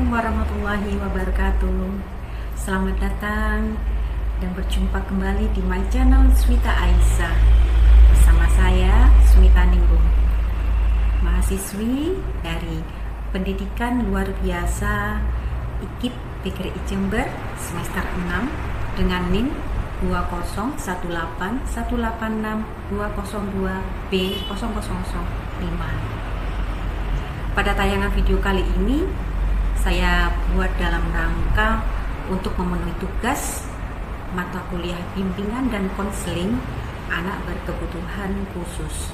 Assalamualaikum warahmatullahi wabarakatuh. Selamat datang dan berjumpa kembali di my channel Swita Aisyah. Bersama saya Swita Ningrum, mahasiswi dari Pendidikan Luar Biasa IKIP PGRI Jember semester 6 dengan NIM 20181862002B0005. Pada tayangan video kali ini, saya buat dalam rangka untuk memenuhi tugas mata kuliah bimbingan dan konseling anak berkebutuhan khusus.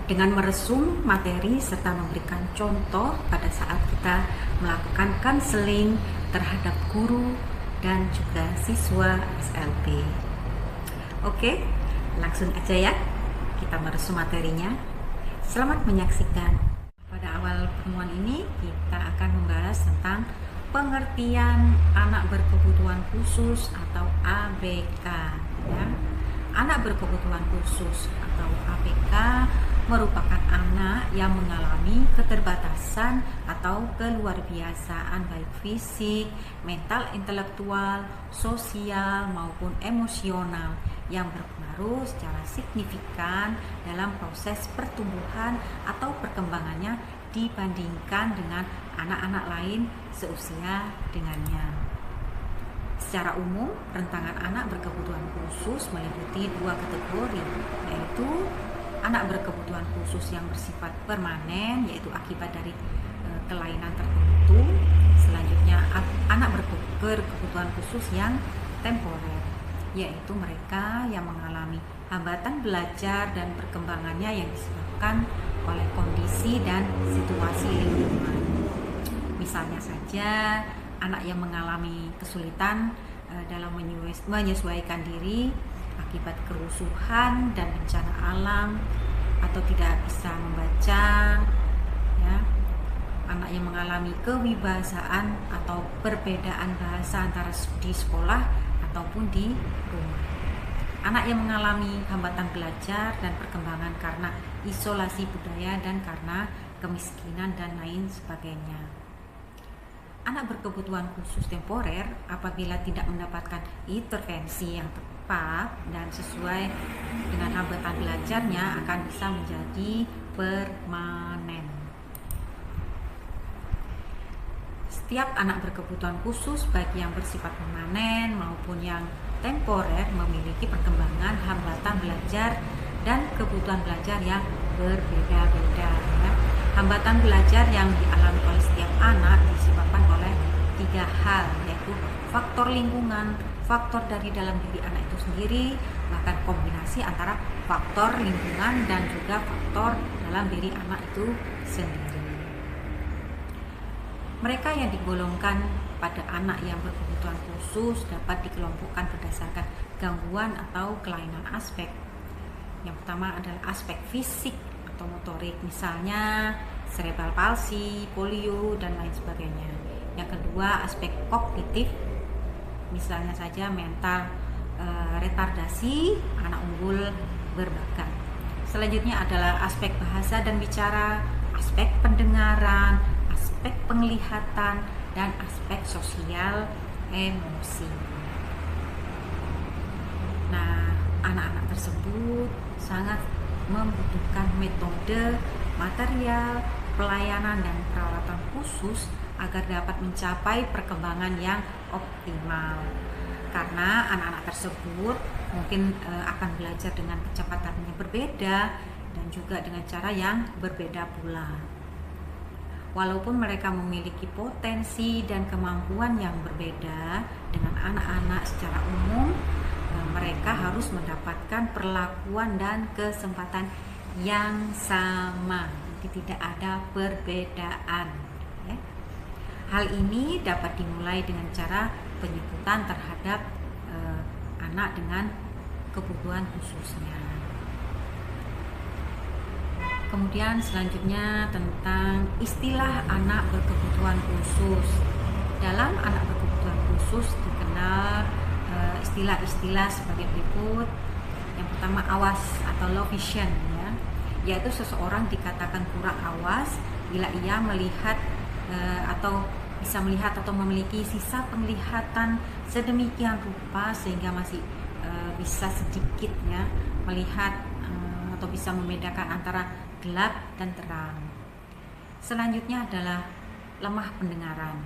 Dengan meresum materi serta memberikan contoh pada saat kita melakukan konseling terhadap guru dan juga siswa SLB. Oke, langsung aja ya, kita meresum materinya. Selamat menyaksikan. Pada awal pertemuan ini kita akan membahas tentang pengertian anak berkebutuhan khusus atau ABK. Ya. Anak berkebutuhan khusus atau ABK merupakan anak yang mengalami keterbatasan atau keluarbiasaan baik fisik, mental, intelektual, sosial maupun emosional yang berpengaruh secara signifikan dalam proses pertumbuhan atau perkembangannya dibandingkan dengan anak-anak lain seusia dengannya. Secara umum, rentangan anak berkebutuhan khusus meliputi dua kategori, yaitu anak berkebutuhan khusus yang bersifat permanen, yaitu akibat dari kelainan tertentu. Selanjutnya, anak berkebutuhan khusus yang temporer, yaitu mereka yang mengalami hambatan belajar dan perkembangannya yang disebabkan oleh kondisi dan situasi lingkungan. Misalnya saja, anak yang mengalami kesulitan dalam menyesuaikan diri akibat kerusuhan dan bencana alam, atau tidak bisa membaca, ya. Anak yang mengalami kewibahasaan atau perbedaan bahasa antara di sekolah ataupun di rumah. Anak yang mengalami hambatan belajar dan perkembangan karena isolasi budaya dan karena kemiskinan dan lain sebagainya. Anak berkebutuhan khusus temporer apabila tidak mendapatkan intervensi yang tepat dan sesuai dengan hambatan belajarnya akan bisa menjadi permanen. Setiap anak berkebutuhan khusus baik yang bersifat permanen maupun yang temporer memiliki perkembangan hambatan belajar dan kebutuhan belajar yang berbeda-beda. Ya. Hambatan belajar yang dialami oleh setiap anak disebabkan oleh tiga hal, yaitu faktor lingkungan, faktor dari dalam diri anak itu sendiri, bahkan kombinasi antara faktor lingkungan dan juga faktor dalam diri anak itu sendiri. Mereka yang digolongkan pada anak yang berkebutuhan khusus dapat dikelompokkan berdasarkan gangguan atau kelainan aspek. Yang pertama adalah aspek fisik atau motorik, misalnya cerebral palsy, polio, dan lain sebagainya. Yang kedua aspek kognitif, misalnya saja mental retardasi, anak unggul berbakat. Selanjutnya adalah aspek bahasa dan bicara, aspek pendengaran, aspek penglihatan, dan aspek sosial emosi. Nah, anak-anak tersebut sangat membutuhkan metode, material, pelayanan, dan perawatan khusus agar dapat mencapai perkembangan yang optimal. Karena anak-anak tersebut mungkin akan belajar dengan kecepatan yang berbeda dan juga dengan cara yang berbeda pula. Walaupun mereka memiliki potensi dan kemampuan yang berbeda dengan anak-anak secara umum, mereka harus mendapatkan perlakuan dan kesempatan yang sama. Jadi tidak ada perbedaan. Ya. Hal ini dapat dimulai dengan cara penyebutan terhadap anak dengan kebutuhan khususnya. Kemudian selanjutnya tentang istilah anak berkebutuhan khusus. Dalam anak berkebutuhan khusus dikenal istilah-istilah sebagai berikut. Yang pertama awas atau low vision, ya, yaitu seseorang dikatakan kurang awas bila ia melihat atau bisa melihat atau memiliki sisa penglihatan sedemikian rupa sehingga masih bisa sedikit ya melihat atau bisa membedakan antara gelap dan terang. Selanjutnya adalah lemah pendengaran.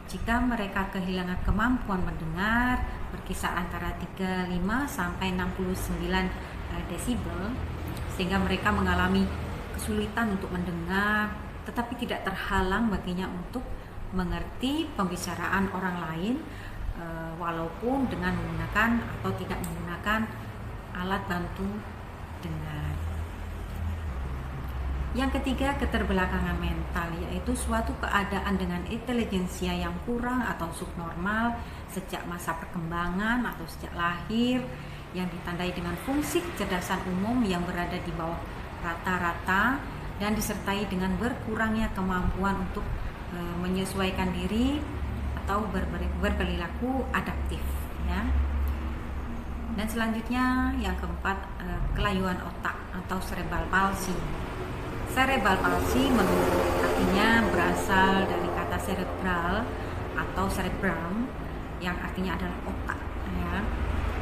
Jika mereka kehilangan kemampuan mendengar berkisar antara 35 sampai 69 desibel, sehingga mereka mengalami kesulitan untuk mendengar, tetapi tidak terhalang baginya untuk mengerti pembicaraan orang lain, walaupun dengan menggunakan atau tidak menggunakan alat bantu dengar. Yang ketiga, keterbelakangan mental, yaitu suatu keadaan dengan intelijensia yang kurang atau subnormal sejak masa perkembangan atau sejak lahir, yang ditandai dengan fungsi kecerdasan umum yang berada di bawah rata-rata dan disertai dengan berkurangnya kemampuan untuk menyesuaikan diri atau berperilaku adaptif ya. Dan selanjutnya yang keempat, kelayuan otak atau cerebral palsy. Cerebral palsy artinya berasal dari kata cerebral atau cerebrum yang artinya adalah otak ya.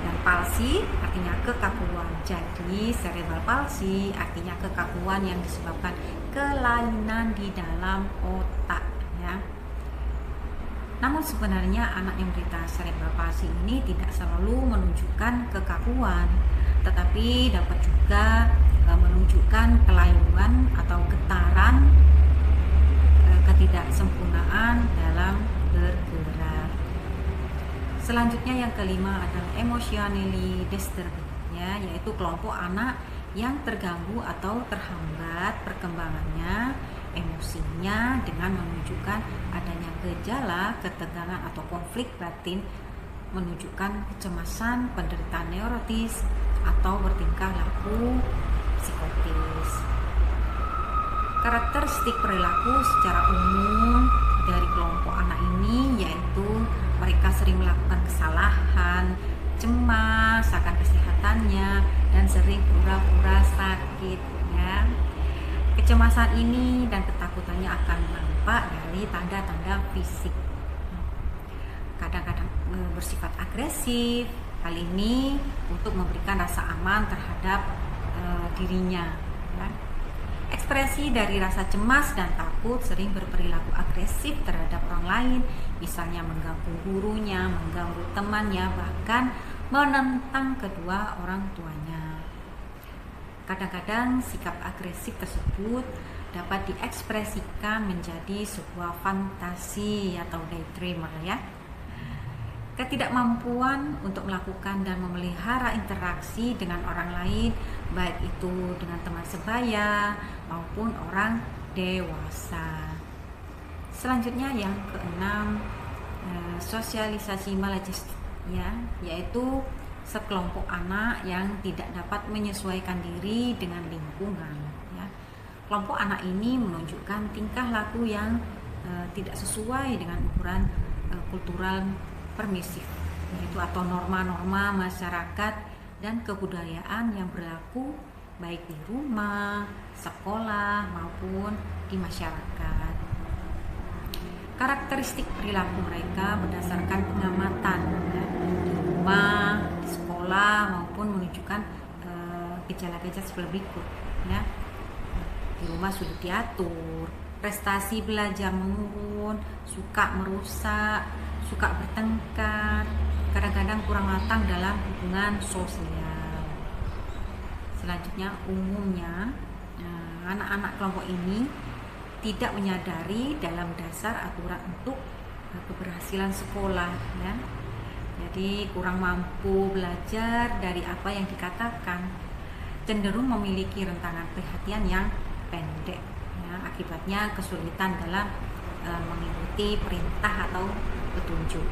Dan palsy artinya kekakuan. Jadi cerebral palsy artinya kekakuan yang disebabkan kelainan di dalam otak ya. Namun sebenarnya anak yang menderita cerebral palsy ini tidak selalu menunjukkan kekakuan, tetapi dapat juga menunjukkan kelayuan atau getaran, ketidaksempurnaan dalam bergerak. Selanjutnya yang kelima adalah emotionally disturbed ya, yaitu kelompok anak yang terganggu atau terhambat perkembangannya emosinya dengan menunjukkan adanya gejala ketegangan atau konflik batin, menunjukkan kecemasan, penderitaan neurotis atau bertingkah laku psikotis. Karakteristik perilaku secara umum dari kelompok anak ini yaitu mereka sering melakukan kesalahan, cemas akan kesehatannya, dan sering pura-pura sakit ya. Kecemasan ini dan ketakutannya akan nampak dari tanda-tanda fisik. Kadang-kadang bersifat agresif, hal ini untuk memberikan rasa aman terhadap dirinya ya. Ekspresi dari rasa cemas dan takut sering berperilaku agresif terhadap orang lain, misalnya mengganggu gurunya, mengganggu temannya, bahkan menentang kedua orang tuanya. Kadang-kadang sikap agresif tersebut dapat diekspresikan menjadi sebuah fantasi atau daydreamer ya. Ketidakmampuan untuk melakukan dan memelihara interaksi dengan orang lain, baik itu dengan teman sebaya maupun orang dewasa. Selanjutnya yang keenam, sosialisasi maladjusted ya, yaitu sekelompok anak yang tidak dapat menyesuaikan diri dengan lingkungan ya. Kelompok anak ini menunjukkan tingkah laku yang tidak sesuai dengan ukuran kultural permisif, yaitu atau norma-norma masyarakat dan kebudayaan yang berlaku baik di rumah, sekolah maupun di masyarakat. Karakteristik perilaku mereka berdasarkan pengamatan ya, di rumah, di sekolah maupun menunjukkan gejala-gejala seperti berikut ya. Di rumah sudah diatur, prestasi belajar menurun, suka merusak, suka bertengkar, kadang-kadang kurang matang dalam hubungan sosial. Selanjutnya umumnya anak-anak kelompok ini tidak menyadari dalam dasar aturan untuk keberhasilan sekolah ya. Jadi kurang mampu belajar dari apa yang dikatakan, cenderung memiliki rentangan perhatian yang pendek ya. Akibatnya kesulitan dalam mengikuti perintah atau petunjuk.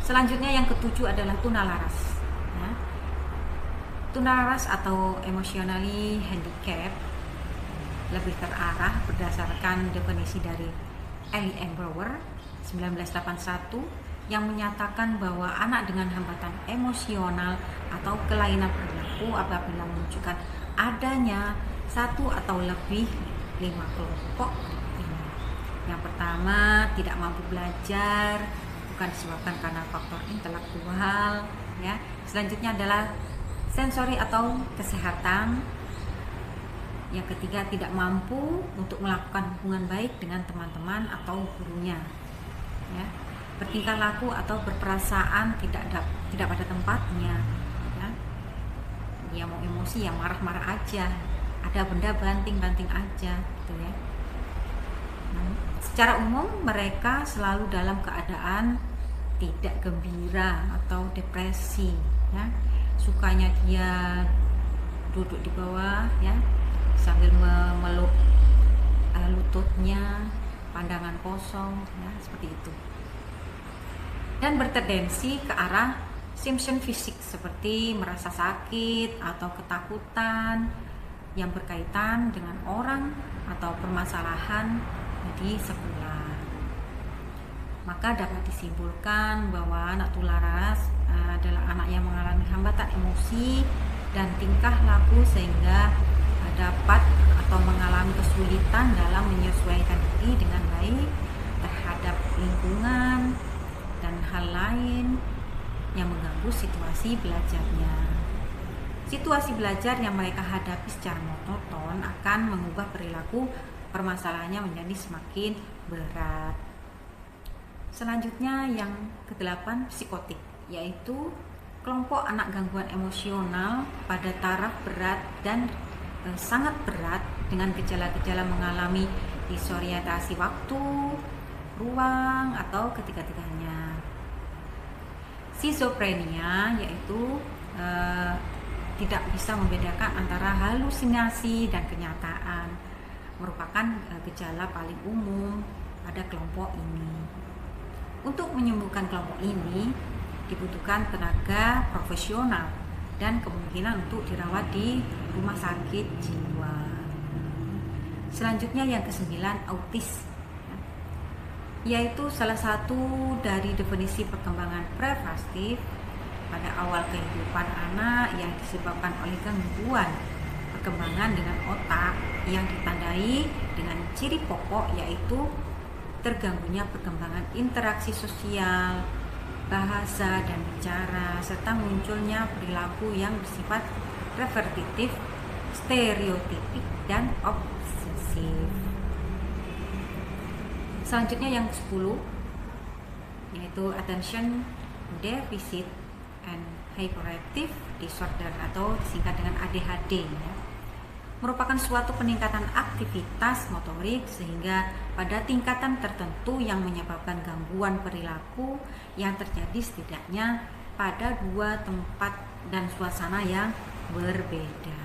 Selanjutnya yang ketujuh adalah tunalaras ya. Tunalaras atau emotionally handicapped lebih terarah berdasarkan definisi dari Ellie M. Brower 1981 yang menyatakan bahwa anak dengan hambatan emosional atau kelainan perilaku apabila menunjukkan adanya satu atau lebih 5 kelompok ini. Yang pertama, tidak mampu belajar, bukan disebabkan karena faktor intelektual, ya. Selanjutnya adalah sensori atau kesehatan. Yang ketiga, tidak mampu untuk melakukan hubungan baik dengan teman-teman atau gurunya, ya. Bertingkah laku atau berperasaan tidak pada tempatnya, ya. Dia mau emosi ya marah-marah aja, ada benda banting-banting aja, gitu ya. Secara umum mereka selalu dalam keadaan tidak gembira atau depresi, ya. Sukanya dia duduk di bawah, ya, sambil memeluk lututnya, pandangan kosong, ya, seperti itu. Dan bertendensi ke arah simptom fisik seperti merasa sakit atau ketakutan yang berkaitan dengan orang atau permasalahan di sekolah. Maka dapat disimpulkan bahwa anak tularas adalah anak yang mengalami hambatan emosi dan tingkah laku sehingga dapat atau mengalami kesulitan dalam menyesuaikan diri dengan baik terhadap lingkungan dan hal lain yang mengganggu situasi belajarnya. Situasi belajar yang mereka hadapi secara monoton akan mengubah perilaku permasalahannya menjadi semakin berat. Selanjutnya yang ke-8, psikotik, yaitu kelompok anak gangguan emosional pada taraf berat dan sangat berat dengan gejala-gejala mengalami disorientasi waktu, ruang, atau ketiga-tiganya. Skizofrenia yaitu tidak bisa membedakan antara halusinasi dan kenyataan, merupakan gejala paling umum pada kelompok ini. Untuk menyembuhkan kelompok ini dibutuhkan tenaga profesional dan kemungkinan untuk dirawat di rumah sakit jiwa. Selanjutnya yang ke-9, autis, yaitu salah satu dari definisi perkembangan prefastif pada awal kehidupan anak yang disebabkan oleh gangguan perkembangan dengan otak yang ditandai dengan ciri pokok yaitu terganggunya perkembangan interaksi sosial, bahasa dan bicara, serta munculnya perilaku yang bersifat repetitif, stereotipik, dan obsesif. Selanjutnya yang ke-10 yaitu attention deficit and hyperactive disorder atau disingkat dengan ADHD, ya. Merupakan suatu peningkatan aktivitas motorik sehingga pada tingkatan tertentu yang menyebabkan gangguan perilaku yang terjadi setidaknya pada 2 tempat dan suasana yang berbeda.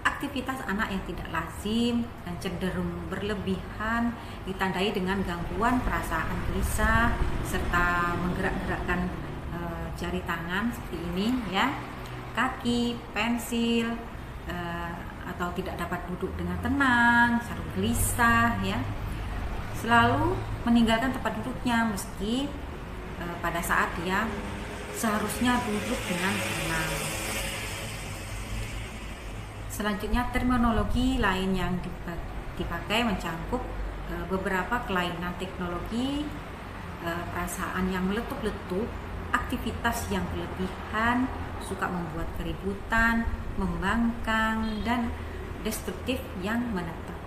Aktivitas anak yang tidak lazim dan cenderung berlebihan ditandai dengan gangguan perasaan gelisah serta menggerak-gerakkan jari tangan seperti ini, ya, kaki, pensil, atau tidak dapat duduk dengan tenang, selalu gelisah, ya, selalu meninggalkan tempat duduknya meski pada saat dia seharusnya duduk dengan tenang. Selanjutnya terminologi lain yang dipakai mencangkup beberapa kelainan teknologi, perasaan yang meletup-letup, aktivitas yang berlebihan, suka membuat keributan, membangkang, dan destruktif yang menetap.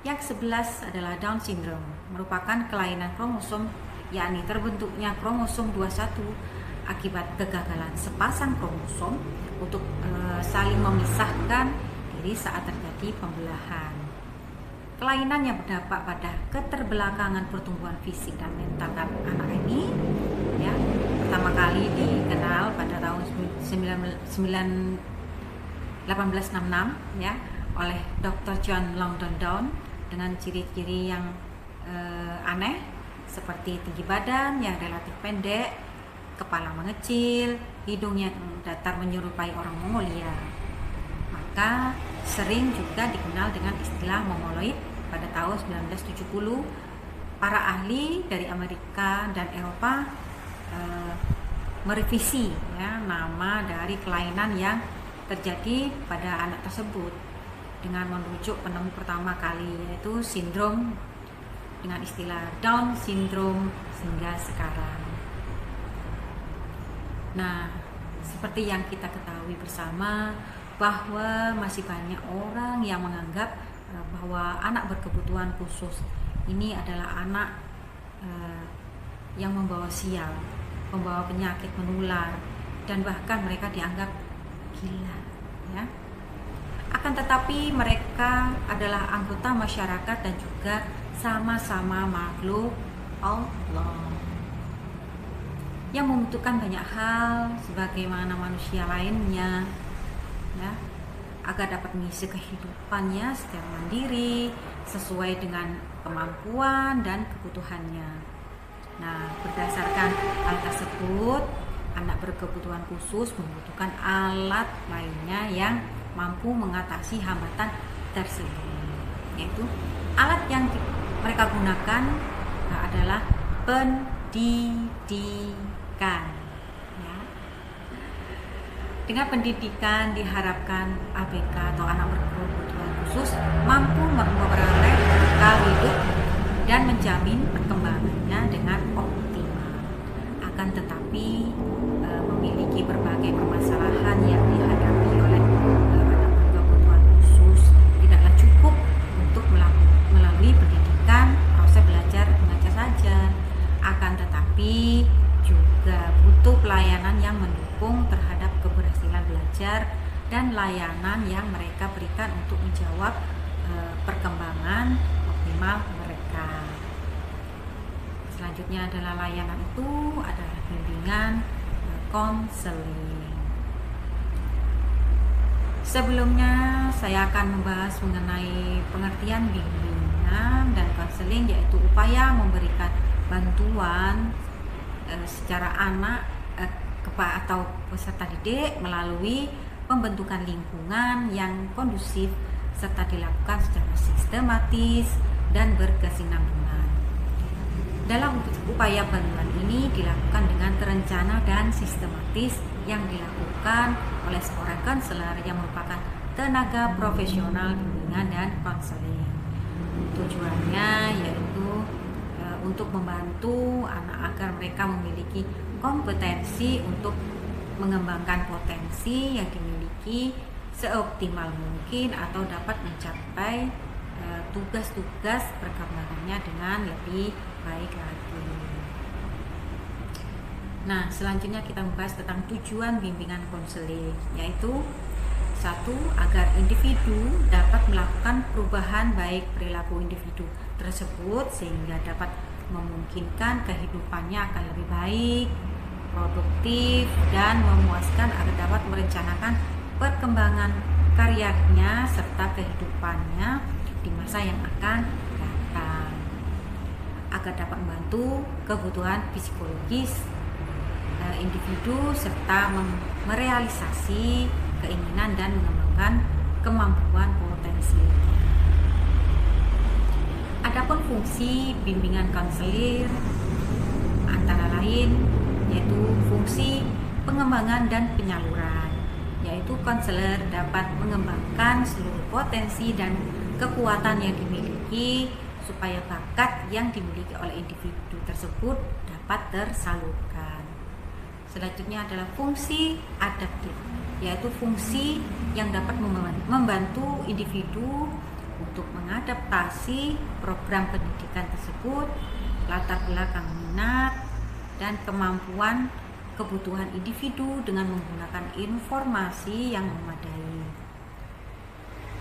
Yang 11 adalah Down syndrome, merupakan kelainan kromosom, yakni terbentuknya kromosom 21 akibat kegagalan sepasang kromosom untuk saling memisahkan diri saat terjadi pembelahan. Kelainan yang berdampak pada keterbelakangan pertumbuhan fisik dan mental anak ini, ya, pertama kali dikenal pada tahun 1866, ya, oleh Dr. John Langdon Down dengan ciri-ciri yang aneh seperti tinggi badan yang relatif pendek, kepala mengecil, hidung yang datar menyerupai orang Mongolia. Maka sering juga dikenal dengan istilah mongoloid. Pada tahun 1970 para ahli dari Amerika dan Eropa merevisi, ya, nama dari kelainan yang terjadi pada anak tersebut. dengan merujuk penemu pertama kali, yaitu sindrom dengan istilah Down syndrome hingga sekarang. Nah, seperti yang kita ketahui bersama bahwa masih banyak orang yang menganggap bahwa anak berkebutuhan khusus ini adalah anak yang membawa sial, membawa penyakit menular, dan bahkan mereka dianggap gila, ya. Akan tetapi mereka adalah anggota masyarakat dan juga sama-sama makhluk Allah yang membutuhkan banyak hal sebagaimana manusia lainnya, ya, agar dapat mengisi kehidupannya secara mandiri sesuai dengan kemampuan dan kebutuhannya. Nah, berdasarkan hal tersebut, anak berkebutuhan khusus membutuhkan alat lainnya yang mampu mengatasi hambatan tersebut, yaitu alat yang mereka gunakan adalah pendidikan. Ya. Dengan pendidikan diharapkan ABK atau anak berkebutuhan khusus mampu memperoleh bekal hidup dan menjamin perkembangannya dengan optimal. Akan tetapi memiliki berbagai permasalahan yang dihadapi oleh anak berkebutuhan khusus tidaklah cukup untuk melalui pendidikan proses belajar mengajar saja. Akan tetapi juga butuh pelayanan yang mendukung terhadap keberhasilan belajar dan layanan yang mereka berikan untuk menjawab perkembangan optimal mereka. Selanjutnya adalah layanan itu adalah bimbingan konseling. Sebelumnya saya akan membahas mengenai pengertian bimbingan dan konseling, yaitu upaya memberikan bantuan secara anak atau peserta didik melalui pembentukan lingkungan yang kondusif serta dilakukan secara sistematis dan berkesinambungan. Dalam upaya bantuan ini dilakukan dengan terencana dan sistematis yang dilakukan oleh seorang konselor yang merupakan tenaga profesional bimbingan dan konseling. Tujuannya yaitu untuk membantu anak agar mereka memiliki kompetensi untuk mengembangkan potensi yang dimiliki seoptimal mungkin atau dapat mencapai tugas-tugas perkembangannya dengan lebih baik lagi. Nah, selanjutnya kita membahas tentang tujuan bimbingan konseling, yaitu 1. Agar individu dapat melakukan perubahan baik perilaku individu tersebut sehingga dapat memungkinkan kehidupannya akan lebih baik, produktif, dan memuaskan agar dapat merencanakan perkembangan karyanya serta kehidupannya di masa yang akan datang, agar dapat membantu kebutuhan psikologis individu serta merealisasi keinginan dan mengembangkan kemampuan potensinya. Adapun fungsi bimbingan konselir antara lain yaitu fungsi pengembangan dan penyaluran, yaitu konselor dapat mengembangkan seluruh potensi dan kekuatan yang dimiliki supaya bakat yang dimiliki oleh individu tersebut dapat tersalurkan. Selanjutnya adalah fungsi adaptif, yaitu fungsi yang dapat membantu individu untuk mengadaptasi program pendidikan tersebut, latar belakang minat, dan kemampuan kebutuhan individu dengan menggunakan informasi yang memadai.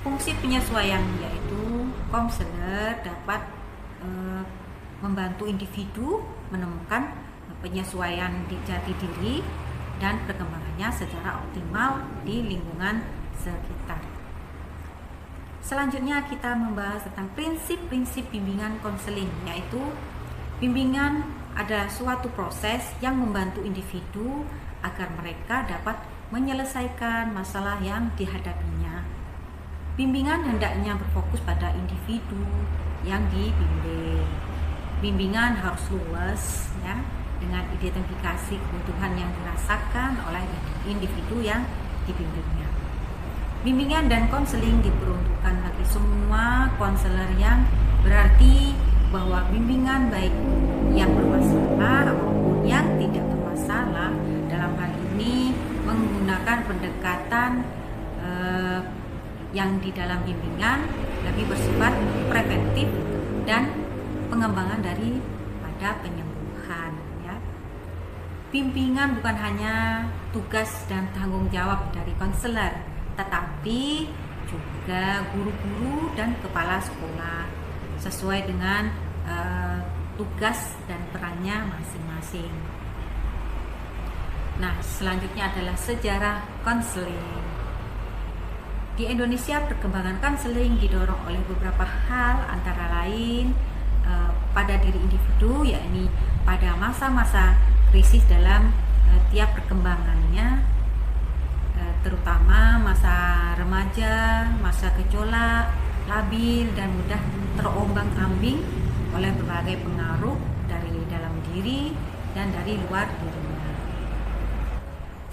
Fungsi penyesuaian yaitu konselor dapat membantu individu menemukan penyesuaian di jati diri dan perkembangannya secara optimal di lingkungan sekitar. Selanjutnya kita membahas tentang prinsip-prinsip bimbingan konseling, yaitu bimbingan adalah suatu proses yang membantu individu agar mereka dapat menyelesaikan masalah yang dihadapinya. Bimbingan hendaknya berfokus pada individu yang dibimbing. Bimbingan harus luas, ya, dengan identifikasi kebutuhan yang dirasakan oleh individu yang dibimbingnya. Bimbingan dan konseling diperuntukkan bagi semua konselor yang berarti bahwa bimbingan baik yang bermasalah maupun yang tidak bermasalah, dalam hal ini menggunakan pendekatan yang di dalam bimbingan lebih bersifat preventif dan pengembangan daripada penyembuhan, ya. Bimbingan bukan hanya tugas dan tanggung jawab dari konselor, tetapi juga guru-guru dan kepala sekolah sesuai dengan tugas dan perannya masing-masing. Nah, selanjutnya adalah sejarah konseling. Di Indonesia, perkembangan konseling didorong oleh beberapa hal, antara lain pada diri individu, yakni pada masa-masa krisis dalam tiap perkembangannya, terutama masa remaja, masa gejolak, labil, dan mudah terombang-ambing oleh berbagai pengaruh dari dalam diri dan dari luar dirinya.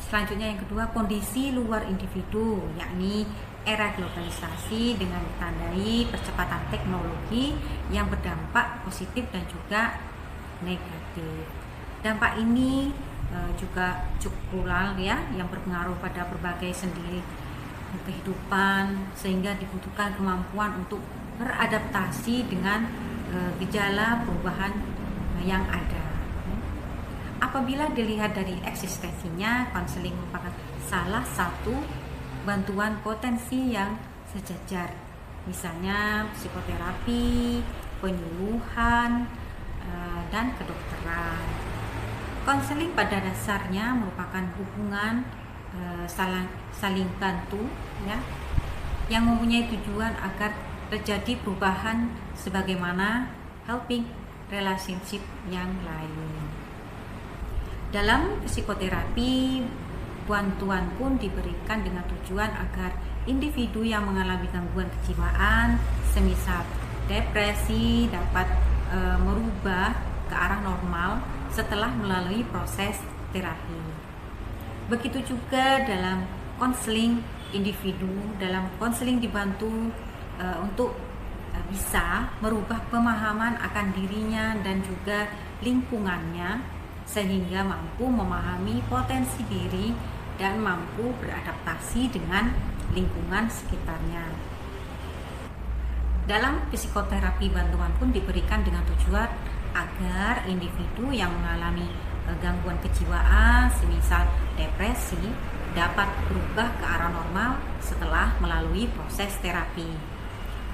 Selanjutnya yang kedua, kondisi luar individu, yakni era globalisasi dengan ditandai percepatan teknologi yang berdampak positif dan juga negatif. Dampak ini juga cukup plural, ya, yang berpengaruh pada berbagai sendi kehidupan, sehingga dibutuhkan kemampuan untuk beradaptasi dengan gejala perubahan yang ada. Apabila dilihat dari eksistensinya, konseling merupakan salah satu bantuan potensi yang sejajar, misalnya psikoterapi, penyuluhan, dan kedokteran. Konseling pada dasarnya merupakan hubungan saling bantu, ya, yang mempunyai tujuan agar terjadi perubahan sebagaimana helping relationship yang lain. Dalam psikoterapi, bantuan pun diberikan dengan tujuan agar individu yang mengalami gangguan kejiwaan, semisal depresi, dapat merubah ke arah normal setelah melalui proses terapi. Begitu juga dalam konseling individu, dalam konseling dibantu untuk bisa merubah pemahaman akan dirinya dan juga lingkungannya, sehingga mampu memahami potensi diri dan mampu beradaptasi dengan lingkungan sekitarnya. Dalam psikoterapi, bantuan pun diberikan dengan tujuan agar individu yang mengalami gangguan kejiwaan, semisal depresi, dapat berubah ke arah normal setelah melalui proses terapi.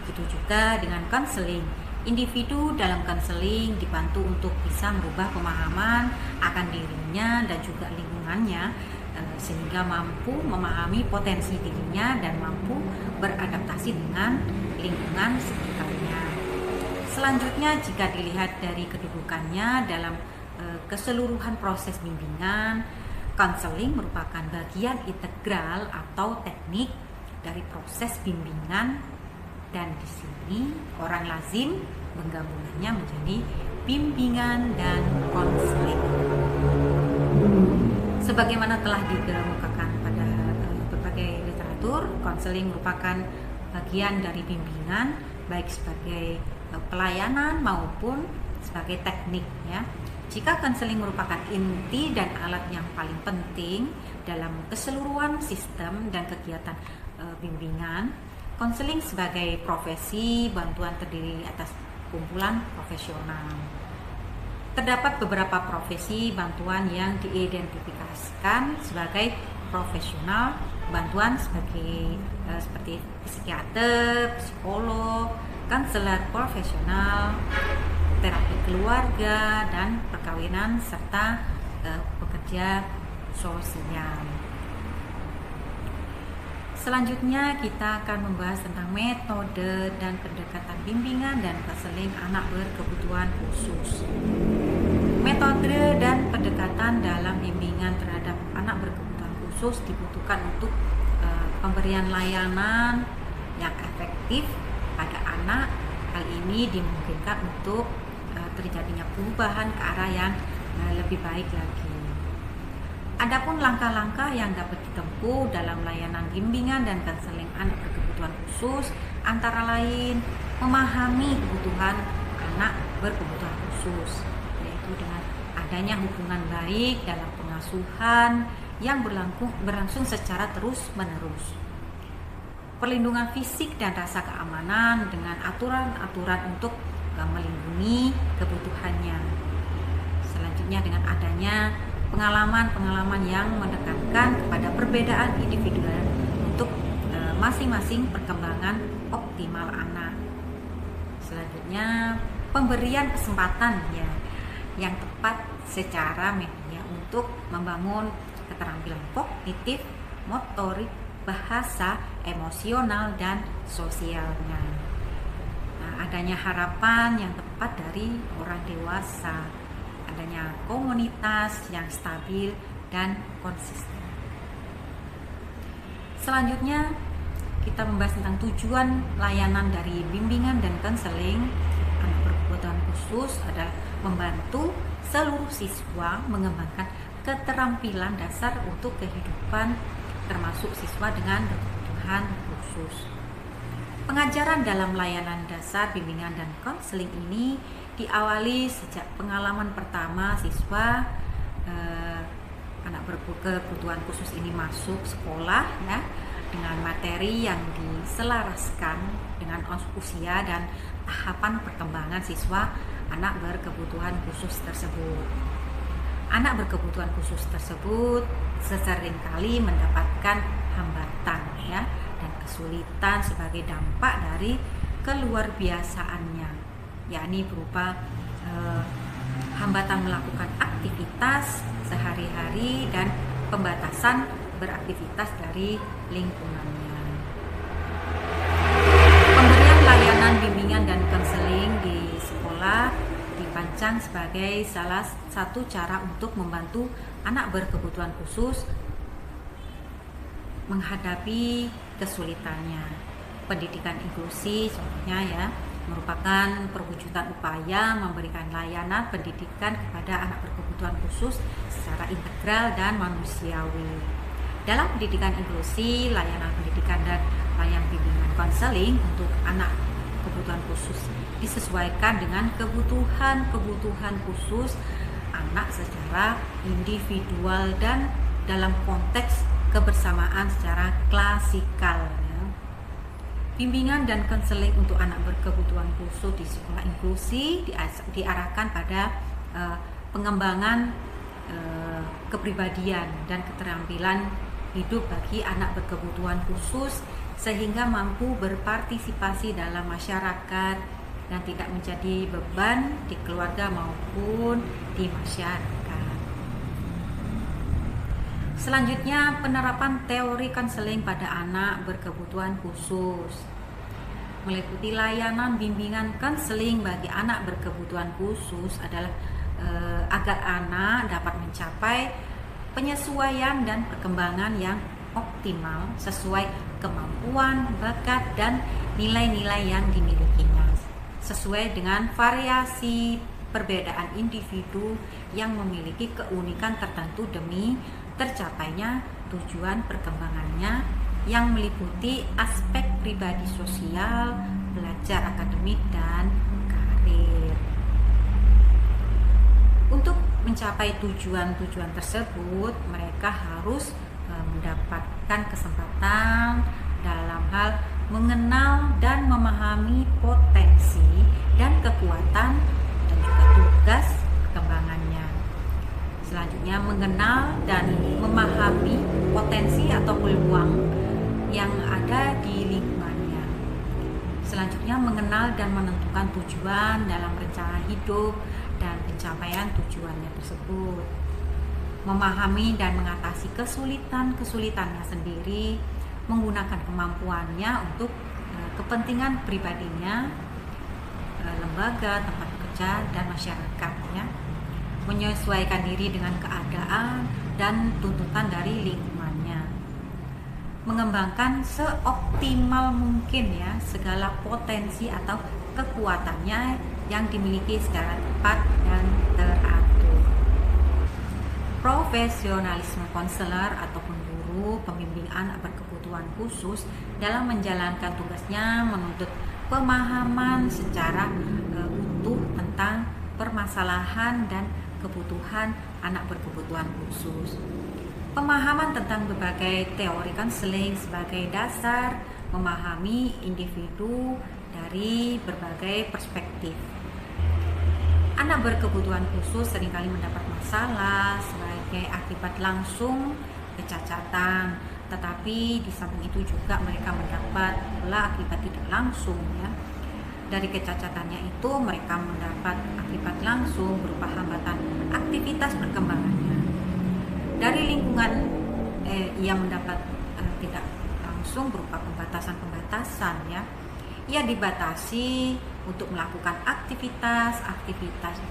Begitu juga dengan konseling. Individu dalam konseling dibantu untuk bisa merubah pemahaman akan dirinya dan juga lingkungannya, sehingga mampu memahami potensi dirinya dan mampu beradaptasi dengan lingkungan sekitarnya. Selanjutnya, jika dilihat dari kedudukannya dalam keseluruhan proses bimbingan, konseling merupakan bagian integral atau teknik dari proses bimbingan, dan di sini orang lazim menggabungkannya menjadi bimbingan dan konseling. Sebagaimana telah dikemukakan pada berbagai literatur, konseling merupakan bagian dari bimbingan, baik sebagai pelayanan maupun sebagai teknik, ya. Jika konseling merupakan inti dan alat yang paling penting dalam keseluruhan sistem dan kegiatan bimbingan, konseling sebagai profesi bantuan terdiri atas kumpulan profesional. Terdapat beberapa profesi bantuan yang diidentifikasikan sebagai profesional bantuan seperti psikiater, psikolog, konselor profesional, terapi keluarga dan perkawinan, serta pekerja sosial. Selanjutnya kita akan membahas tentang metode dan pendekatan bimbingan dan konseling anak berkebutuhan khusus. Metode dan pendekatan dalam bimbingan terhadap anak berkebutuhan khusus dibutuhkan untuk pemberian layanan yang efektif pada anak. Hal ini dimungkinkan untuk terjadinya perubahan ke arah yang lebih baik lagi. Adapun langkah-langkah yang dapat ditempuh dalam layanan bimbingan dan konseling anak berkebutuhan khusus antara lain memahami kebutuhan anak berkebutuhan khusus, yaitu dengan adanya hubungan baik dalam pengasuhan yang berlangsung secara terus-menerus. Perlindungan fisik dan rasa keamanan dengan aturan-aturan untuk melindungi kebutuhannya. Selanjutnya dengan adanya pengalaman-pengalaman yang menekankan kepada perbedaan individual untuk masing-masing perkembangan optimal anak. Selanjutnya pemberian kesempatan ya yang tepat secara media untuk membangun keterampilan kognitif, motorik, bahasa, emosional, dan sosialnya. Nah, adanya harapan yang tepat dari orang dewasa, adanya komunitas yang stabil dan konsisten. Selanjutnya kita membahas tentang tujuan layanan dari bimbingan dan konseling anak berkebutuhan khusus adalah membantu seluruh siswa mengembangkan keterampilan dasar untuk kehidupan, termasuk siswa dengan kebutuhan khusus. Pengajaran dalam layanan dasar bimbingan dan konseling ini diawali sejak pengalaman pertama siswa anak berkebutuhan khusus ini masuk sekolah ya, dengan materi yang diselaraskan dengan usia dan tahapan perkembangan siswa anak berkebutuhan khusus tersebut. Anak berkebutuhan khusus tersebut seringkali mendapatkan hambatan ya dan kesulitan sebagai dampak dari keluarbiasaannya, yakni berupa hambatan melakukan aktivitas sehari-hari dan pembatasan beraktivitas dari lingkungannya. Pemberian layanan bimbingan dan konseling di sekolah dipandang sebagai salah satu cara untuk membantu anak berkebutuhan khusus menghadapi kesulitannya. Pendidikan inklusi contohnya ya merupakan perwujudan upaya memberikan layanan pendidikan kepada anak berkebutuhan khusus secara integral dan manusiawi. Dalam pendidikan inklusi, layanan pendidikan dan layanan bimbingan konseling untuk anak kebutuhan khusus disesuaikan dengan kebutuhan khusus anak secara individual dan dalam konteks kebersamaan secara klasikal. Bimbingan dan konseling untuk anak berkebutuhan khusus di sekolah inklusi diarahkan pada pengembangan kepribadian dan keterampilan hidup bagi anak berkebutuhan khusus sehingga mampu berpartisipasi dalam masyarakat dan tidak menjadi beban di keluarga maupun di masyarakat. Selanjutnya, penerapan teori konseling pada anak berkebutuhan khusus meliputi layanan bimbingan konseling bagi anak berkebutuhan khusus adalah agar anak dapat mencapai penyesuaian dan perkembangan yang optimal sesuai kemampuan, bakat, dan nilai-nilai yang dimilikinya sesuai dengan variasi perbedaan individu yang memiliki keunikan tertentu demi tercapainya tujuan perkembangannya yang meliputi aspek pribadi sosial, belajar akademik, dan karir. Untuk mencapai tujuan-tujuan tersebut, mereka harus mendapatkan kesempatan dalam hal mengenal dan memahami potensi dan kekuatan dan juga tugas perkembangannya. Selanjutnya, mengenal dan memahami potensi atau peluang yang ada di lingkungannya. Selanjutnya, mengenal dan menentukan tujuan dalam rencana hidup dan pencapaian tujuannya tersebut. Memahami dan mengatasi kesulitannya sendiri, menggunakan kemampuannya untuk kepentingan pribadinya, lembaga, tempat kerja, dan masyarakat ya. Menyesuaikan diri dengan keadaan dan tuntutan dari lingkungannya, mengembangkan seoptimal mungkin ya segala potensi atau kekuatannya yang dimiliki secara tepat dan teratur. profesionalisme konselor ataupun guru pembimbing anak berkebutuhan khusus dalam menjalankan tugasnya menuntut pemahaman secara utuh tentang permasalahan dan kebutuhan anak berkebutuhan khusus. Pemahaman tentang berbagai teori konseling sebagai dasar memahami individu dari berbagai perspektif. Anak berkebutuhan khusus seringkali mendapat masalah sebagai akibat langsung kecacatan, tetapi di samping itu juga mereka mendapat pula akibat tidak langsung ya. Dari kecacatannya itu mereka mendapat akibat langsung berupa hambatan aktivitas perkembangannya. Dari lingkungan ia mendapat tidak langsung berupa pembatasan-pembatasan ya. Ia dibatasi untuk melakukan aktivitas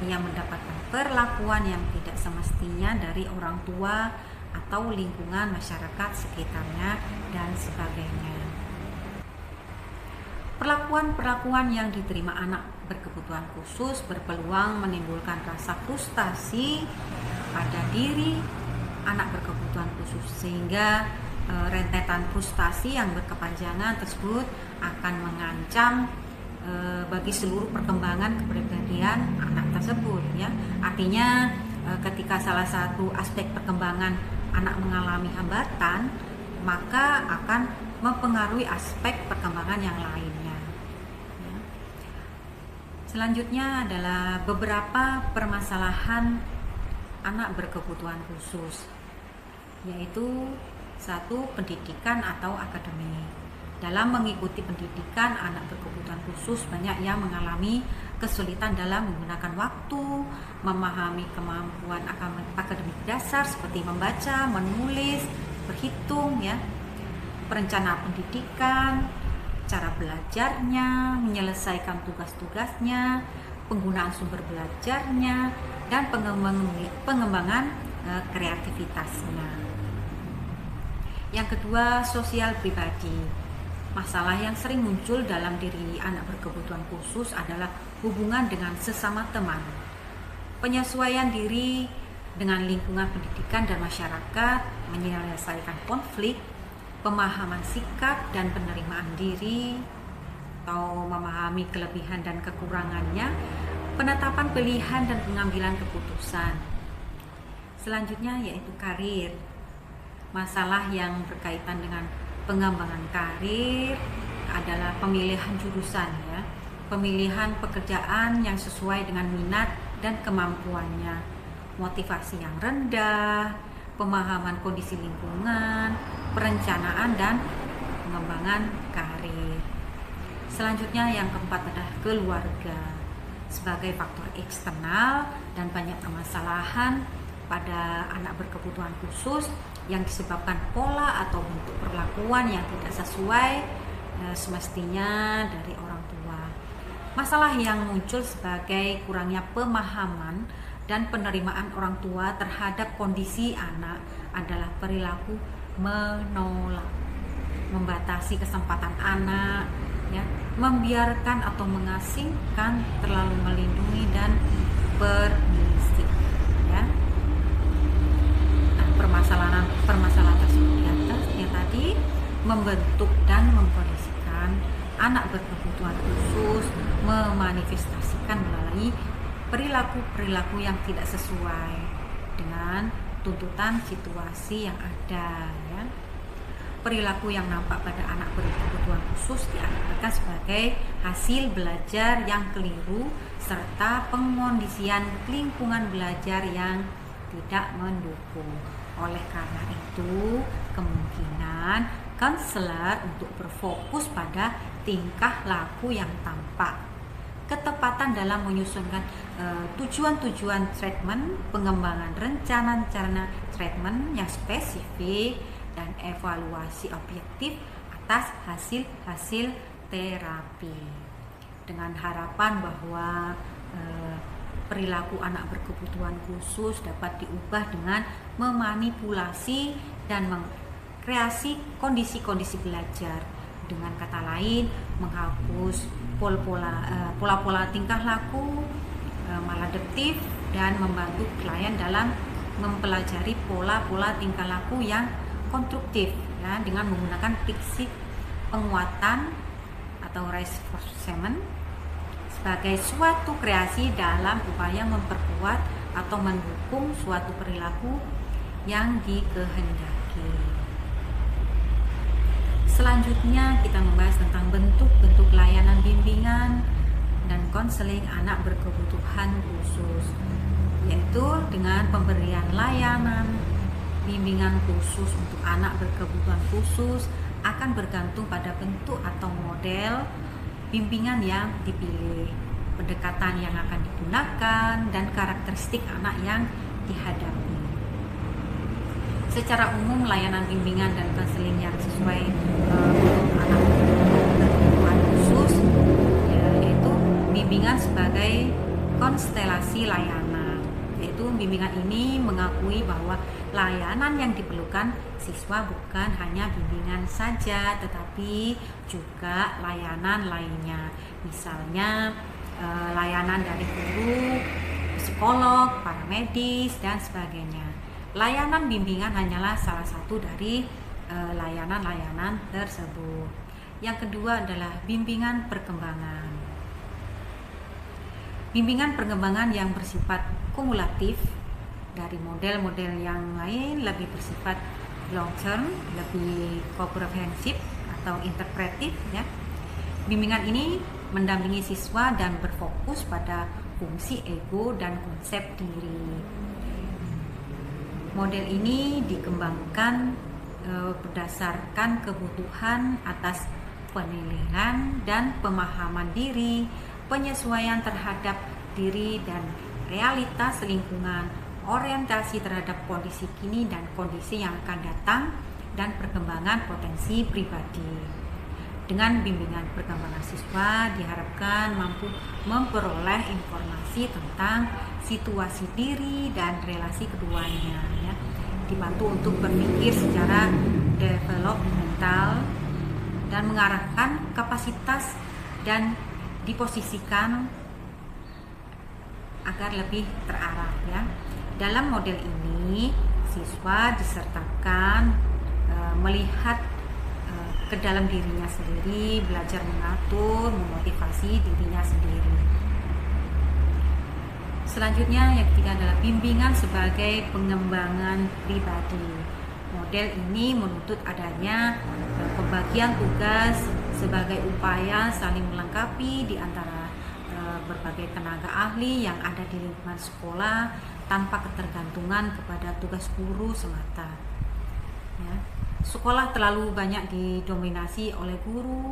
ia mendapatkan perlakuan yang tidak semestinya dari orang tua atau lingkungan masyarakat sekitarnya dan sebagainya. Perlakuan-perlakuan yang diterima anak berkebutuhan khusus berpeluang menimbulkan rasa frustasi pada diri anak berkebutuhan khusus, sehingga rentetan frustasi yang berkepanjangan tersebut akan mengancam bagi seluruh perkembangan kepribadian anak tersebut ya. Artinya ketika salah satu aspek perkembangan anak mengalami hambatan, maka akan mempengaruhi aspek perkembangan yang lainnya ya. Selanjutnya adalah beberapa permasalahan anak berkebutuhan khusus, yaitu satu, pendidikan atau akademik. Dalam mengikuti pendidikan anak berkebutuhan khusus banyak yang mengalami kesulitan dalam menggunakan waktu, memahami kemampuan akademik dasar seperti membaca, menulis, berhitung ya, perencanaan pendidikan, cara belajarnya, menyelesaikan tugas-tugasnya, penggunaan sumber belajarnya, dan pengembangan kreativitasnya. Yang kedua, sosial pribadi. Masalah yang sering muncul dalam diri anak berkebutuhan khusus adalah hubungan dengan sesama teman, penyesuaian diri dengan lingkungan pendidikan dan masyarakat, menyelesaikan konflik, pemahaman sikap dan penerimaan diri, atau memahami kelebihan dan kekurangannya, penetapan pilihan dan pengambilan keputusan. Selanjutnya yaitu karir. Masalah yang berkaitan dengan pengembangan karir adalah pemilihan jurusan ya, pemilihan pekerjaan yang sesuai dengan minat dan kemampuannya, motivasi yang rendah, pemahaman kondisi lingkungan, perencanaan dan pengembangan karir. Selanjutnya yang keempat adalah keluarga sebagai faktor eksternal dan banyak permasalahan pada anak berkebutuhan khusus yang disebabkan pola atau bentuk perlakuan yang tidak sesuai semestinya dari orang tua. Masalah yang muncul sebagai kurangnya pemahaman dan penerimaan orang tua terhadap kondisi anak adalah perilaku menolak, membatasi kesempatan anak, ya, membiarkan atau mengasingkan, terlalu melindungi dan permisif, ya. Nah, permasalahan tersebut di atas yang tadi membentuk dan memkondisikan anak berkebutuhan khusus memanifestasikan melalui perilaku-perilaku yang tidak sesuai dengan tuntutan situasi yang ada, ya. Perilaku yang nampak pada anak berkebutuhan khusus diartikan sebagai hasil belajar yang keliru serta pengondisian lingkungan belajar yang tidak mendukung. Oleh karena itu, kemungkinan konselor untuk berfokus pada tingkah laku yang tampak, ketepatan dalam menyusunkan tujuan-tujuan treatment, pengembangan rencana-rencana treatment yang spesifik, dan evaluasi objektif atas hasil-hasil terapi, dengan harapan bahwa perilaku anak berkebutuhan khusus dapat diubah dengan memanipulasi dan mengkreasi kondisi-kondisi belajar. Dengan kata lain, menghapus pola-pola tingkah laku maladaptif dan membantu klien dalam mempelajari pola-pola tingkah laku yang konstruktif ya, dengan menggunakan prinsip penguatan atau reinforcement sebagai suatu kreasi dalam upaya memperkuat atau mendukung suatu perilaku yang dikehendaki. Selanjutnya kita membahas tentang bentuk-bentuk layanan bimbingan dan konseling anak berkebutuhan khusus, yaitu dengan pemberian layanan bimbingan khusus untuk anak berkebutuhan khusus akan bergantung pada bentuk atau model bimbingan yang dipilih, pendekatan yang akan digunakan, dan karakteristik anak yang dihadapi. Secara umum, layanan bimbingan dan konseling yang sesuai untuk anak berkebutuhan khusus yaitu bimbingan sebagai konstelasi layanan, yaitu bimbingan ini mengakui bahwa layanan yang diperlukan siswa bukan hanya bimbingan saja, tetapi juga layanan lainnya, misalnya layanan dari guru, psikolog, para medis, dan sebagainya. Layanan bimbingan hanyalah salah satu dari layanan-layanan tersebut. Yang kedua adalah bimbingan perkembangan. Bimbingan perkembangan yang bersifat kumulatif dari model-model yang lain lebih bersifat long term, lebih komprehensif atau interpretif ya. Bimbingan ini mendampingi siswa dan berfokus pada fungsi ego dan konsep diri. Model ini dikembangkan berdasarkan kebutuhan atas penilaian dan pemahaman diri, penyesuaian terhadap diri dan realitas lingkungan, orientasi terhadap kondisi kini dan kondisi yang akan datang, dan perkembangan potensi pribadi. Dengan bimbingan perkembangan siswa diharapkan mampu memperoleh informasi tentang situasi diri dan relasi keduanya ya, dibantu untuk berpikir secara developmental dan mengarahkan kapasitas dan diposisikan agar lebih terarah ya. Dalam model ini siswa disertakan melihat ke dalam dirinya sendiri, belajar mengatur, memotivasi dirinya sendiri. Selanjutnya yang ketiga adalah bimbingan sebagai pengembangan pribadi. Model ini menuntut adanya pembagian tugas sebagai upaya saling melengkapi di antara berbagai tenaga ahli yang ada di lingkungan sekolah tanpa ketergantungan kepada tugas guru semata. Ya. Sekolah terlalu banyak didominasi oleh guru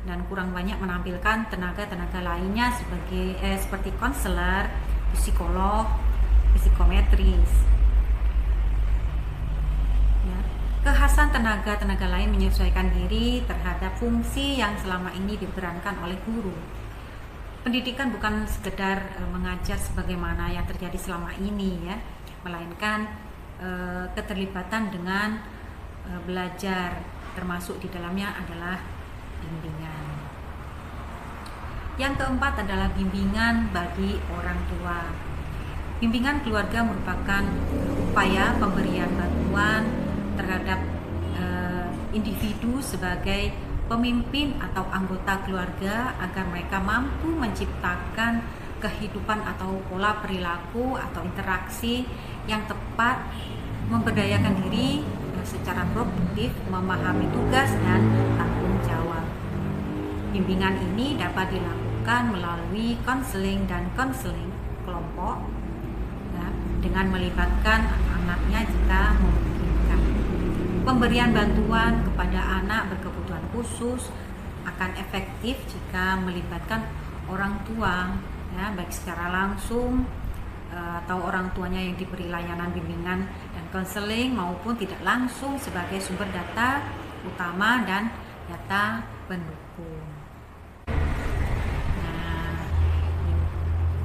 dan kurang banyak menampilkan tenaga-tenaga lainnya seperti konselor, psikolog, psikometris. Ya. Kekhasan tenaga-tenaga lain menyesuaikan diri terhadap fungsi yang selama ini diperankan oleh guru. Pendidikan bukan sekedar mengajar sebagaimana yang terjadi selama ini ya, melainkan keterlibatan dengan belajar, termasuk di dalamnya adalah bimbingan. Yang keempat adalah bimbingan bagi orang tua. Bimbingan keluarga merupakan upaya pemberian bantuan terhadap individu sebagai pemimpin atau anggota keluarga agar mereka mampu menciptakan kehidupan atau pola perilaku atau interaksi yang tepat, memberdayakan diri secara produktif, memahami tugas dan tanggung jawab. Bimbingan ini dapat dilakukan melalui konseling dan konseling kelompok ya, dengan melibatkan anaknya jika memungkinkan. Pemberian bantuan kepada anak berkebutuhan khusus akan efektif jika melibatkan orang tua ya, baik secara langsung atau orang tuanya yang diberi layanan bimbingan dan konseling maupun tidak langsung sebagai sumber data utama dan data pendukung. Nah,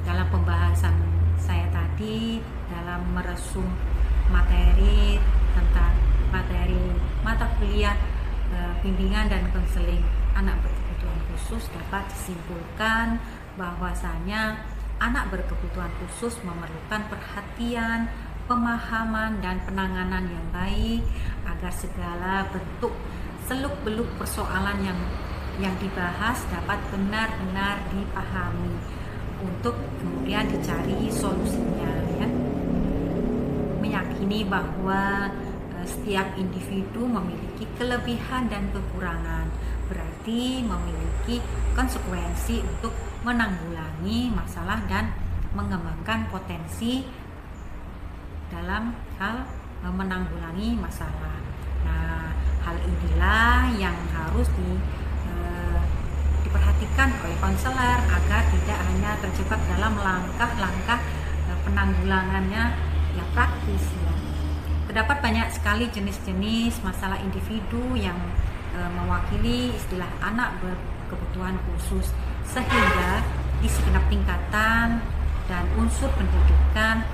dalam pembahasan saya tadi dalam meresum materi tentang materi mata kuliah bimbingan dan konseling anak berkebutuhan khusus dapat disimpulkan bahwasanya anak berkebutuhan khusus memerlukan perhatian, pemahaman dan penanganan yang baik agar segala bentuk seluk-beluk persoalan yang dibahas dapat benar-benar dipahami untuk kemudian dicari solusinya, ya. Meyakini bahwa setiap individu memiliki kelebihan dan kekurangan, berarti memiliki konsekuensi untuk menanggulangi masalah dan mengembangkan potensi dalam hal menanggulangi masalah. Nah, hal inilah yang harus diperhatikan oleh konselor agar tidak hanya terjebak dalam langkah-langkah penanggulangannya yang praktis, ya. Terdapat banyak sekali jenis-jenis masalah individu yang mewakili istilah anak berkebutuhan khusus, sehingga di segenap tingkatan dan unsur pendidikan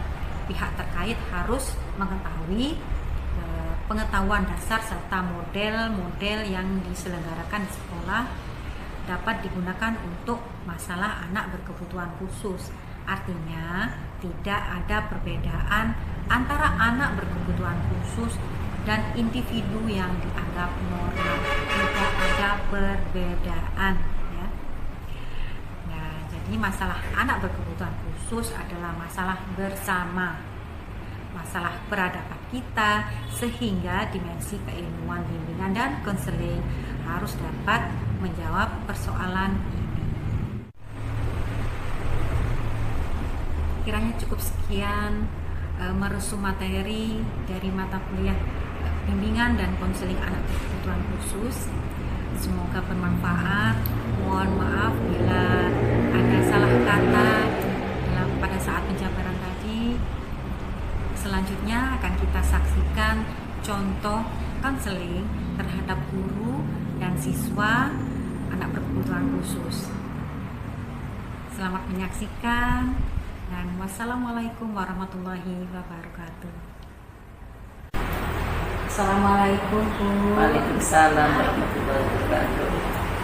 pihak terkait harus mengetahui pengetahuan dasar serta model-model yang diselenggarakan di sekolah dapat digunakan untuk masalah anak berkebutuhan khusus. Artinya, tidak ada perbedaan antara anak berkebutuhan khusus dan individu yang dianggap normal. Tidak ada perbedaan, ya. Nah, jadi masalah anak berkebutuhan khusus adalah masalah bersama, masalah peradaban kita, sehingga dimensi keilmuan bimbingan dan konseling harus dapat menjawab persoalan ini. Kiranya cukup sekian meresum materi dari mata kuliah bimbingan dan konseling anak berkebutuhan khusus. Semoga bermanfaat. Mohon maaf bila ada salah kata pada saat penjabaran tadi. Selanjutnya akan kita saksikan contoh konseling terhadap guru dan siswa anak berkebutuhan khusus. Selamat menyaksikan dan wassalamualaikum warahmatullahi wabarakatuh. Assalamualaikum, Bu. Waalaikumsalam warahmatullahi wabarakatuh.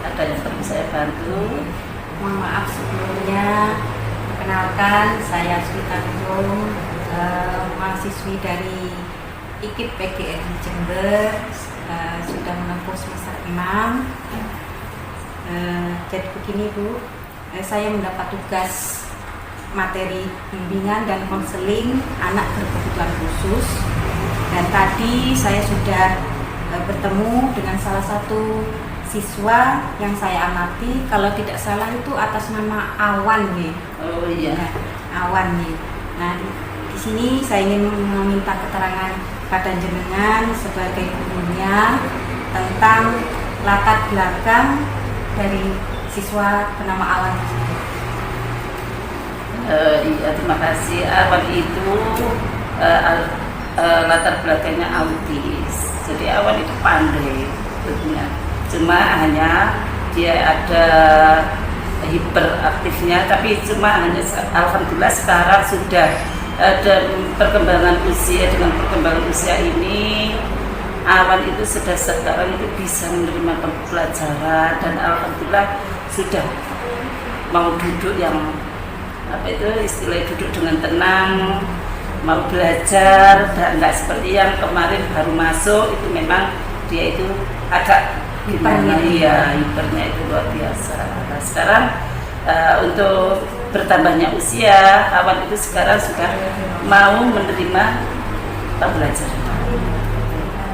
Ada yang perlu saya bantu? Mohon maaf sebelumnya. Perkenalkan, saya Sri Tanjung, mahasiswi dari IKIP PGRI Jember, sudah menempuh semester 6. Jadi begini, Bu, saya mendapat tugas materi bimbingan dan konseling anak berkebutuhan khusus, dan tadi saya sudah bertemu dengan salah satu siswa yang saya amati, kalau tidak salah itu atas nama Awan, nih. Oh iya. Nah, Awan, nih. Nah, di sini saya ingin meminta keterangan pada jenengan sebagai gurunya tentang latar belakang dari siswa bernama Awan tersebut. Iya, terima kasih. Awan itu latar belakangnya autis. Jadi Awan itu pandai sebetulnya. Cuma hanya dia ada hiperaktifnya, tapi cuma hanya alhamdulillah sekarang sudah ada perkembangan usia. Dengan perkembangan usia ini Awan itu sudah sekarang itu bisa menerima pelajaran dan alhamdulillah sudah mau duduk yang apa itu istilah duduk dengan tenang, mau belajar, dan nggak seperti yang kemarin baru masuk itu memang dia itu agak hipernya, iya hipernya itu luar biasa. Nah, sekarang untuk bertambahnya usia Awan itu sekarang sudah mau menerima pembelajaran.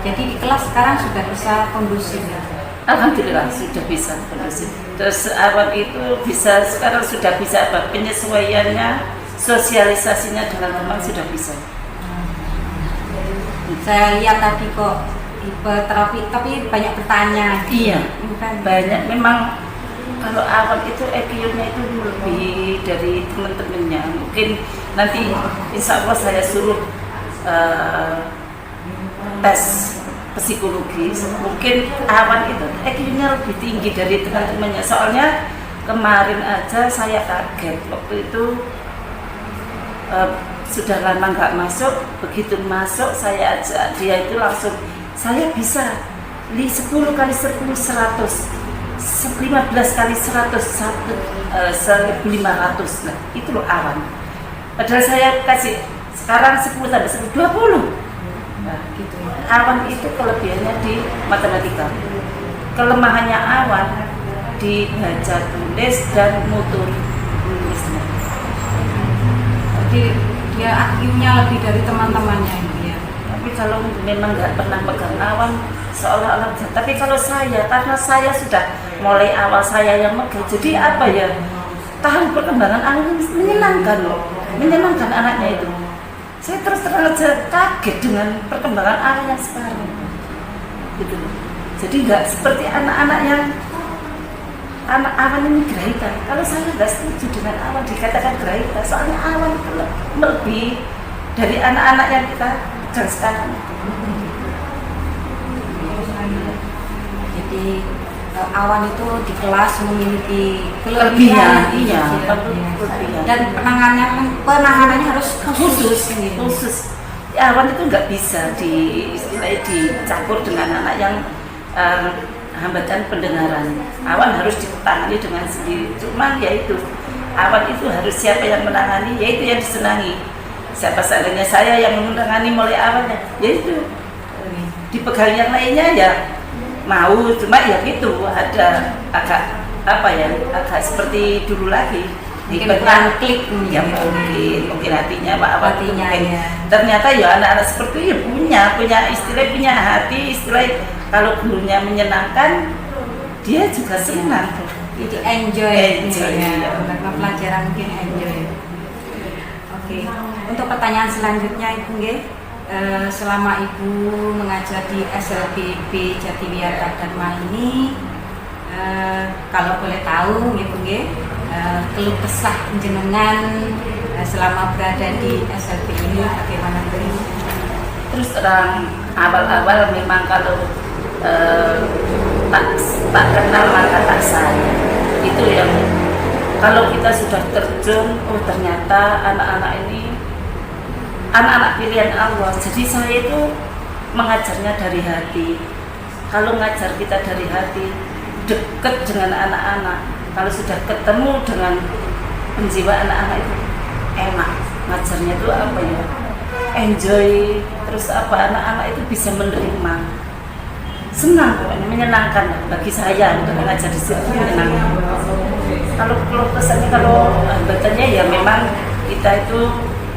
Jadi di kelas sekarang sudah bisa kondusif, ya? Alhamdulillah sudah bisa kondusif. Terus Awan itu bisa sekarang sudah bisa apa penyesuaiannya, sosialisasinya dengan teman sudah bisa. Saya lihat tadi kok hipoterapi, tapi banyak bertanya. Iya, Bukan. banyak. Memang kalau Awan itu EQ-nya itu lebih dari teman-temannya. Mungkin nanti insya Allah saya suruh tes psikologis. Mungkin Awan itu EQ-nya lebih tinggi dari teman-temannya. Soalnya kemarin aja saya kaget waktu itu sudah lama nggak masuk. Begitu masuk saya ajak dia itu langsung, saya bisa 10 kali 10 100, 15 kali 100, 1500. Nah itu loh Awan. Padahal saya Sekarang 10 tambah 10 20. Nah, Gitu ya. awan itu kelebihannya di matematika. Kelemahannya awan di baca tulis dan mutur tulisnya. Jadi dia IQ-nya lebih dari teman-temannya itu ya. Tapi kalau memang nggak pernah pegang awan seolah-olah, tapi kalau saya, karena saya sudah mulai awal saya yang megang, jadi apa ya, tahu perkembangan awan menyenangkan loh, menyenangkan anaknya itu. Saya terus terang aja kaget dengan perkembangan anak yang sekarang gitu. Jadi nggak seperti anak-anak yang anak awan ini gerahita. Kalau saya nggak setuju dengan awan dikatakan gerahita, soalnya awan itu lebih dari anak-anak yang kita pegang sekarang. Jadi awan itu di kelas memiliki Kelebihan, kelebihan, iya, ya. kelebihan. Dan penanganannya harus khusus. Khusus. Ya, awan itu nggak bisa dicampur dengan anak yang hambatan pendengaran. Awan harus ditangani dengan sendiri. Cuman yaitu awan itu harus siapa yang menangani, yaitu yang disenangi. Siapa seandainya saya yang menangani mulai awalnya, yaitu dipegang yang lainnya ya mau, cuma ya gitu ada agak apa ya, agak seperti dulu lagi. Mungkin kurang klik Ya mungkin hatinya Pak Awal Hatinya, mungkin. ya. Ternyata ya anak-anak seperti itu ya punya istilah, punya hati, istilah kalau gurunya menyenangkan dia juga senang. Jadi enjoy, Enjoy, ya. iya. Karena pelajaran mungkin enjoy. Oke, untuk pertanyaan selanjutnya Ibu Nggih, selama Ibu mengajar di SLBB Jatiwiata Dharma ini, kalau boleh tahu Ibu Nggih, keluh kesah jenengan selama berada di SLB ini bagaimana Bu? Terus terang awal-awal memang kalau tak kenal maka tak sayang, itu yang kalau kita sudah terjun, oh ternyata anak-anak ini anak-anak pilihan Allah. Jadi saya itu mengajarnya dari hati. Kalau ngajar kita dari hati, dekat dengan anak-anak. Kalau sudah ketemu dengan penjiwa anak-anak itu enak. Ngajarnya itu apa ya? Enjoy. Terus apa, anak-anak itu bisa menerima. Senang pokoknya, menyenangkan bagi saya untuk mengajar di sini, menyenangkan. Kalau kesannya, kalau hambatannya ya memang kita itu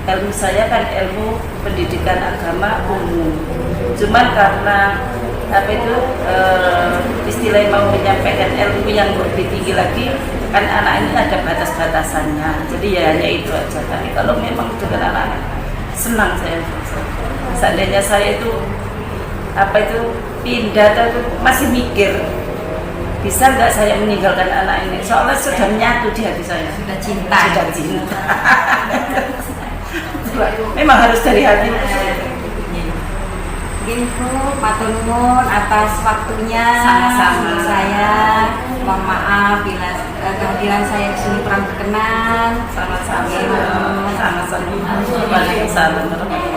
ilmu saya kan ilmu pendidikan agama umum. Cuman karena apa itu istilah mau menyampaikan ilmu yang lebih tinggi lagi, kan anak ini ada batas-batasannya. Jadi ya hanya itu aja. Tapi kalau memang dengan anak-anak senang saya. Seandainya saya itu apa itu pindah atau masih mikir bisa nggak saya meninggalkan anak ini, soalnya sudah menyatu di hati saya, Sudah cinta. sudah cinta. Memang harus dari hati. Mungkin Bu, matur nuwun atas waktunya. Sama-sama. Saya mohon maaf bila kehadiran saya di sini kurang berkenan. Sama-sama. Iya. Sama-sama. Waalaikumsalam warahmatullahi wabarakatuh.